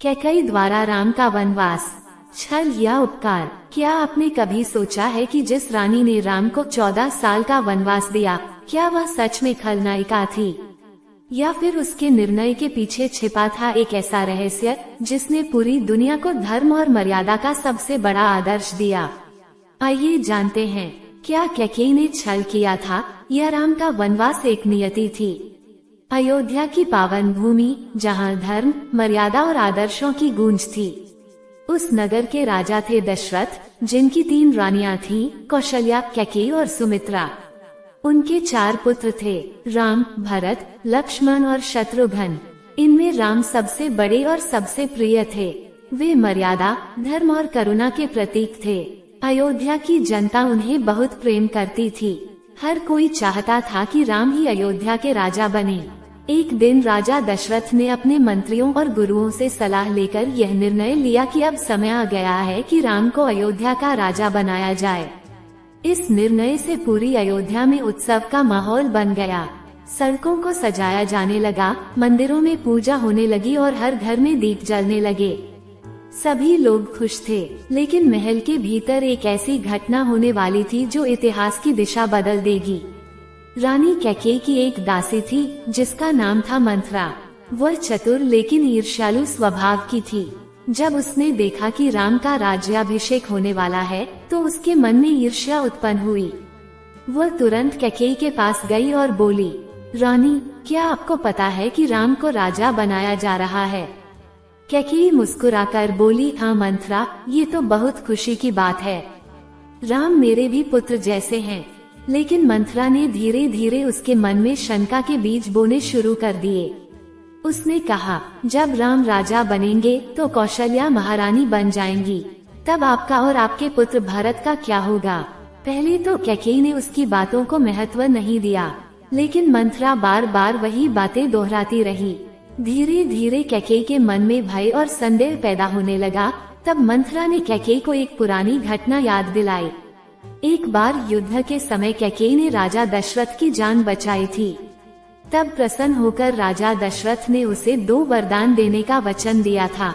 कैकेयी द्वारा राम का वनवास, छल या उपकार। क्या आपने कभी सोचा है कि जिस रानी ने राम को 14 साल का वनवास दिया, क्या वह सच में खलनायिका थी, या फिर उसके निर्णय के पीछे छिपा था एक ऐसा रहस्य जिसने पूरी दुनिया को धर्म और मर्यादा का सबसे बड़ा आदर्श दिया। आइए जानते हैं, क्या कैकेयी ने छल किया था या राम का वनवास एक नियति थी। अयोध्या की पावन भूमि, जहां धर्म, मर्यादा और आदर्शों की गूंज थी। उस नगर के राजा थे दशरथ, जिनकी 3 रानियां थीं, कौशल्या, कैकेयी और सुमित्रा। उनके 4 पुत्र थे, राम, भरत, लक्ष्मण और शत्रुघ्न। इनमें राम सबसे बड़े और सबसे प्रिय थे। वे मर्यादा, धर्म और करुणा के प्रतीक थे। अयोध्या की जनता उन्हें बहुत प्रेम करती थी। हर कोई चाहता था कि राम ही अयोध्या के राजा बने। एक दिन राजा दशरथ ने अपने मंत्रियों और गुरुओं से सलाह लेकर यह निर्णय लिया कि अब समय आ गया है कि राम को अयोध्या का राजा बनाया जाए। इस निर्णय से पूरी अयोध्या में उत्सव का माहौल बन गया। सड़कों को सजाया जाने लगा, मंदिरों में पूजा होने लगी और हर घर में दीप जलने लगे। सभी लोग खुश थे, लेकिन महल के भीतर एक ऐसी घटना होने वाली थी जो इतिहास की दिशा बदल देगी। रानी कैकेयी की एक दासी थी जिसका नाम था मंथरा। वह चतुर लेकिन ईर्ष्यालु स्वभाव की थी। जब उसने देखा कि राम का राज्याभिषेक होने वाला है, तो उसके मन में ईर्ष्या उत्पन्न हुई। वह तुरंत कैकेयी के पास गई और बोली, रानी, क्या आपको पता है कि राम को राजा बनाया जा रहा है? कैकेयी मुस्कुराकर बोली, हाँ मंथरा, ये तो बहुत खुशी की बात है। राम मेरे भी पुत्र जैसे हैं। लेकिन मंथरा ने धीरे धीरे उसके मन में शंका के बीज बोने शुरू कर दिए। उसने कहा, जब राम राजा बनेंगे तो कौशल्या महारानी बन जाएंगी, तब आपका और आपके पुत्र भरत का क्या होगा? पहले तो कैकेयी ने उसकी बातों को महत्व नहीं दिया, लेकिन मंथरा बार बार वही बातें दोहराती रही। धीरे धीरे कैकेयी के मन में भय और संदेह पैदा होने लगा। तब मंथरा ने कैकेयी को एक पुरानी घटना याद दिलाई। एक बार युद्ध के समय कैकेयी ने राजा दशरथ की जान बचाई थी। तब प्रसन्न होकर राजा दशरथ ने उसे 2 वरदान देने का वचन दिया था।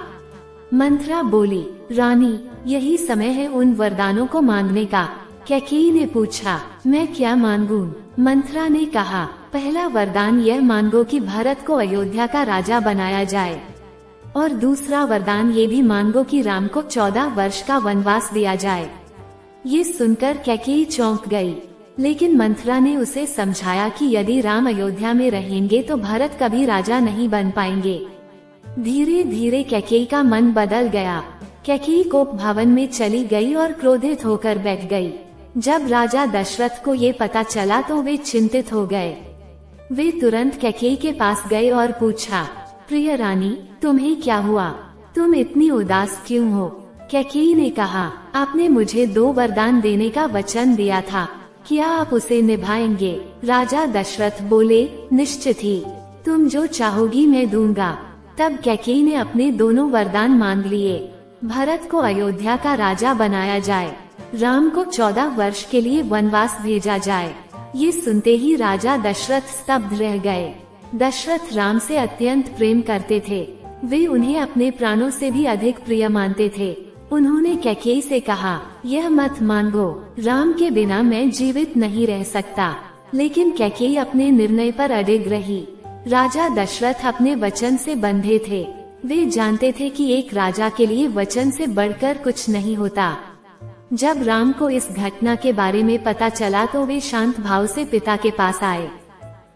मंथरा बोली, रानी, यही समय है उन वरदानों को मांगने का। कैकेयी ने पूछा, मैं क्या मांगूं? मंथरा ने कहा, पहला वरदान यह मांगो कि भरत को अयोध्या का राजा बनाया जाए, और दूसरा वरदान ये भी मांगो कि राम को 14 वर्ष का वनवास दिया जाए। ये सुनकर कैकेयी चौंक गई, लेकिन मंथरा ने उसे समझाया कि यदि राम अयोध्या में रहेंगे तो भरत कभी राजा नहीं बन पाएंगे। धीरे धीरे कैकेयी का मन बदल गया। कैकेयी कोप भवन में चली गई और क्रोधित होकर बैठ गई। जब राजा दशरथ को ये पता चला तो वे चिंतित हो गए। वे तुरंत कैकेयी के पास गए और पूछा, प्रिय रानी, तुम्हें क्या हुआ? तुम इतनी उदास क्यों हो? कैकेयी ने कहा, आपने मुझे 2 वरदान देने का वचन दिया था, क्या आप उसे निभाएंगे? राजा दशरथ बोले, निश्चित ही, तुम जो चाहोगी मैं दूंगा। तब कैकेयी ने अपने दोनों वरदान मांग लिए। भरत को अयोध्या का राजा बनाया जाए, राम को 14 वर्ष के लिए वनवास भेजा जाए। ये सुनते ही राजा दशरथ स्तब्ध रह गए। दशरथ राम से अत्यंत प्रेम करते थे। वे उन्हें अपने प्राणों से भी अधिक प्रिय मानते थे। उन्होंने कैकेयी से कहा, यह मत मांगो, राम के बिना मैं जीवित नहीं रह सकता। लेकिन कैकेयी अपने निर्णय पर अडिग रही। राजा दशरथ अपने वचन से बंधे थे। वे जानते थे कि एक राजा के लिए वचन से बढ़कर कुछ नहीं होता। जब राम को इस घटना के बारे में पता चला तो वे शांत भाव से पिता के पास आए।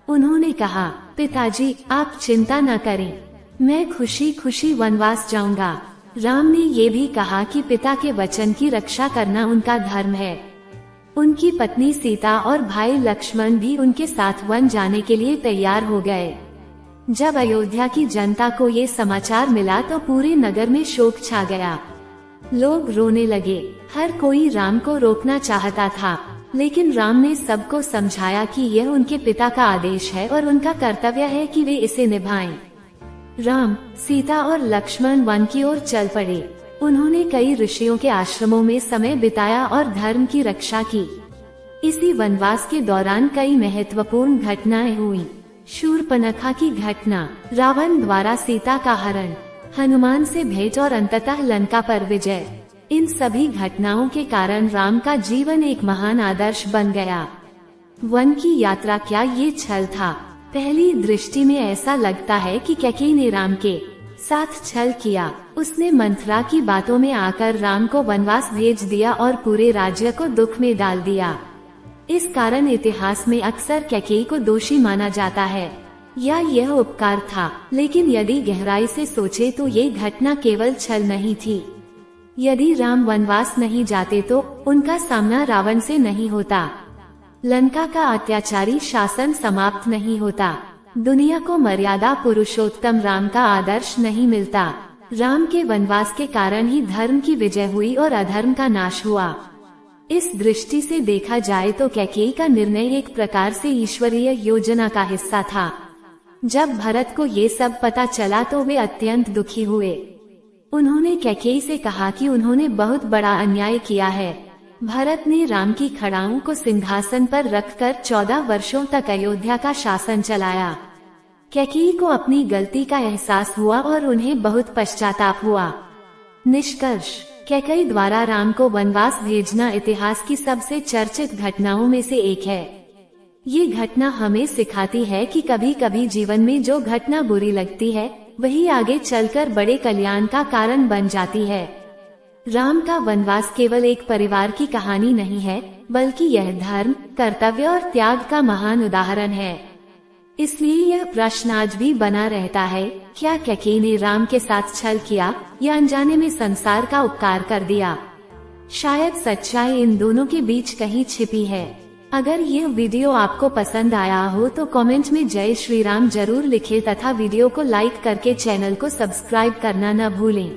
उन्होंने कहा, पिताजी, आप चिंता न करें, मैं खुशी खुशी वनवास जाऊंगा। राम ने ये भी कहा कि पिता के वचन की रक्षा करना उनका धर्म है। उनकी पत्नी सीता और भाई लक्ष्मण भी उनके साथ वन जाने के लिए तैयार हो गए। जब अयोध्या की जनता को ये समाचार मिला तो पूरे नगर में शोक छा गया। लोग रोने लगे। हर कोई राम को रोकना चाहता था, लेकिन राम ने सबको समझाया कि यह उनके पिता का आदेश है और उनका कर्तव्य है कि वे इसे निभाएं। राम, सीता और लक्ष्मण वन की ओर चल पड़े। उन्होंने कई ऋषियों के आश्रमों में समय बिताया और धर्म की रक्षा की। इसी वनवास के दौरान कई महत्वपूर्ण घटनाएं हुई। शूर्पणखा की घटना, रावण द्वारा सीता का हरण, हनुमान से भेंट और अंततः लंका पर विजय। इन सभी घटनाओं के कारण राम का जीवन एक महान आदर्श बन गया। वन की यात्रा, क्या ये छल था? पहली दृष्टि में ऐसा लगता है कि कैकेयी ने राम के साथ छल किया। उसने मंथरा की बातों में आकर राम को वनवास भेज दिया और पूरे राज्य को दुख में डाल दिया। इस कारण इतिहास में अक्सर कैकेयी को दोषी माना जाता है, या यह उपकार था। लेकिन यदि गहराई से सोचे तो ये घटना केवल छल नहीं थी। यदि राम वनवास नहीं जाते तो उनका सामना रावण से नहीं होता, लंका का अत्याचारी शासन समाप्त नहीं होता, दुनिया को मर्यादा पुरुषोत्तम राम का आदर्श नहीं मिलता। राम के वनवास के कारण ही धर्म की विजय हुई और अधर्म का नाश हुआ। इस दृष्टि से देखा जाए तो कैकेयी का निर्णय एक प्रकार से ईश्वरीय योजना का हिस्सा था। जब भरत को ये सब पता चला तो वे अत्यंत दुखी हुए। उन्होंने कैकेयी से कहा कि उन्होंने बहुत बड़ा अन्याय किया है। भरत ने राम की खड़ाओं को सिंहासन पर रखकर 14 वर्षों तक अयोध्या का शासन चलाया। कैकेयी को अपनी गलती का एहसास हुआ और उन्हें बहुत पश्चाताप हुआ। निष्कर्ष, कैकेयी द्वारा राम को वनवास भेजना इतिहास की सबसे चर्चित घटनाओं में से एक है। ये घटना हमें सिखाती है कि कभी कभी जीवन में जो घटना बुरी लगती है वही आगे चलकर बड़े कल्याण का कारण बन जाती है। राम का वनवास केवल एक परिवार की कहानी नहीं है, बल्कि यह धर्म, कर्तव्य और त्याग का महान उदाहरण है। इसलिए यह प्रश्न आज भी बना रहता है, क्या कैकेयी ने राम के साथ छल किया या अनजाने में संसार का उपकार कर दिया? शायद सच्चाई इन दोनों के बीच कहीं छिपी है। अगर यह वीडियो आपको पसंद आया हो तो कमेंट में जय श्री राम जरूर लिखें तथा वीडियो को लाइक करके चैनल को सब्सक्राइब करना न भूलें।